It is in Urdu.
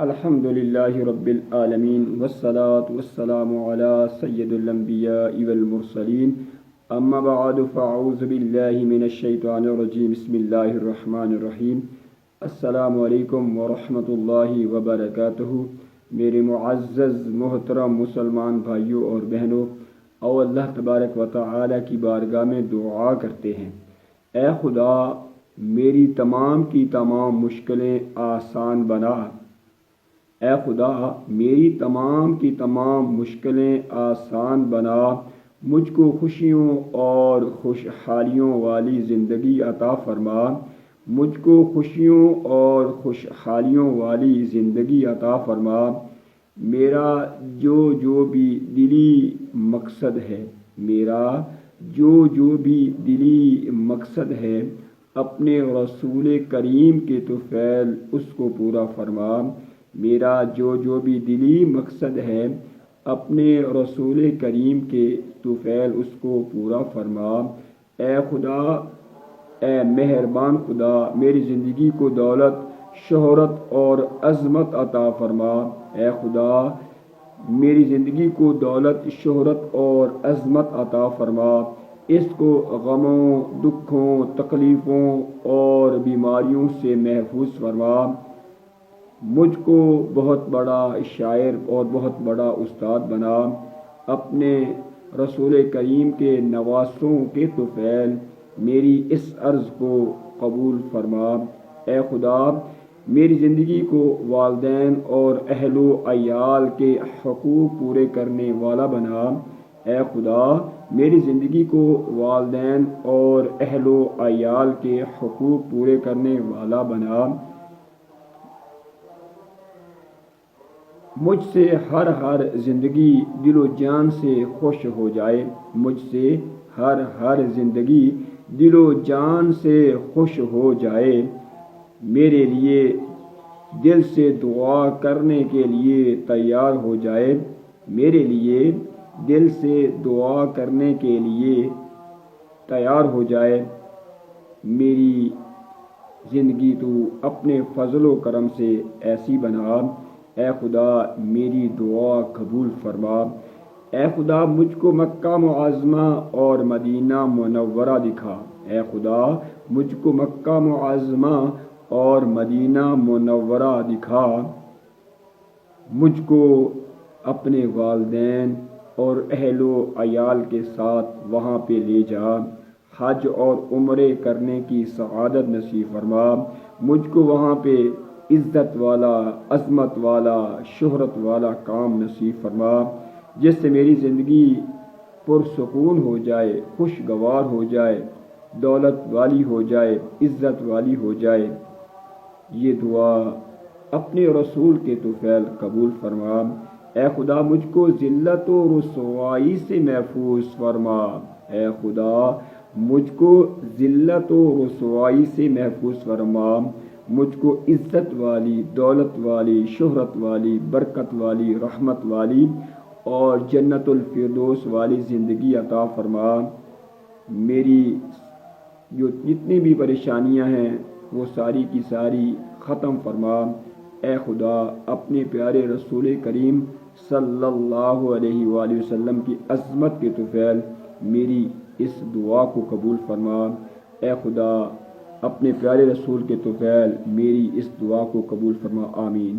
الحمد لله رب العالمين والصلاة والسلام على سيد الأنبياء والمرسلين أما بعد فأعوذ بالله من الشيطان الرجيم بسم الله الرحمن الرحيم السلام علیکم ورحمۃ اللہ وبرکاتہ۔ میرے معزز محترم مسلمان بھائیوں اور بہنوں، اور اللہ تبارک و تعالی کی بارگاہ میں دعا کرتے ہیں، اے خدا میری تمام کی تمام مشکلیں آسان بنا۔ اے خدا میری تمام کی تمام مشکلیں آسان بنا، مجھ کو خوشیوں اور خوشحالیوں والی زندگی عطا فرما، مجھ کو خوشیوں اور خوشحالیوں والی زندگی عطا فرما۔ میرا جو بھی دلی مقصد ہے، میرا جو بھی دلی مقصد ہے، اپنے رسول کریم کے طفیل اس کو پورا فرما۔ میرا جو بھی دلی مقصد ہے، اپنے رسول کریم کے طفیل اس کو پورا فرما۔ اے خدا، اے مہربان خدا، میری زندگی کو دولت، شہرت اور عظمت عطا فرما۔ اے خدا میری زندگی کو دولت، شہرت اور عظمت عطا فرما۔ اس کو غموں، دکھوں، تکلیفوں اور بیماریوں سے محفوظ فرما۔ مجھ کو بہت بڑا شاعر اور بہت بڑا استاد بنا۔ اپنے رسول کریم کے نواسوں کے طفیل میری اس عرض کو قبول فرما۔ اے خدا میری زندگی کو والدین اور اہل و عیال کے حقوق پورے کرنے والا بنا۔ اے خدا میری زندگی کو والدین اور اہل و عیال کے حقوق پورے کرنے والا بنا۔ مجھ سے ہر زندگی دل و جان سے خوش ہو جائے، مجھ سے ہر زندگی دل و جان سے خوش ہو جائے۔ میرے لیے دل سے دعا کرنے کے لیے تیار ہو جائے، میرے لیے دل سے دعا کرنے کے لیے تیار ہو جائے۔ میری زندگی تو اپنے فضل و کرم سے ایسی بنا۔ اے خدا میری دعا قبول فرما۔ اے خدا مجھ کو مکہ معظمہ اور مدینہ منورہ دکھا۔ اے خدا مجھ کو مکہ معظمہ اور مدینہ منورہ دکھا۔ مجھ کو اپنے والدین اور اہل و عیال کے ساتھ وہاں پہ لے جا۔ حج اور عمرے کرنے کی سعادت نصیب فرما۔ مجھ کو وہاں پہ عزت والا، عظمت والا، شہرت والا کام نصیب فرما، جس سے میری زندگی پرسکون ہو جائے، خوشگوار ہو جائے، دولت والی ہو جائے، عزت والی ہو جائے۔ یہ دعا اپنے رسول کے طفیل قبول فرما۔ اے خدا مجھ کو ذلت و رسوائی سے محفوظ فرما۔ اے خدا مجھ کو ذلت و رسوائی سے محفوظ فرما۔ مجھ کو عزت والی، دولت والی، شہرت والی، برکت والی، رحمت والی اور جنت الفردوس والی زندگی عطا فرما۔ میری جو جتنی بھی پریشانیاں ہیں وہ ساری کی ساری ختم فرما۔ اے خدا اپنے پیارے رسول کریم صلی اللہ علیہ وآلہ وسلم کی عظمت کے طفیل میری اس دعا کو قبول فرما۔ اے خدا اپنے پیارے رسول کے طفیل میری اس دعا کو قبول فرما، آمین۔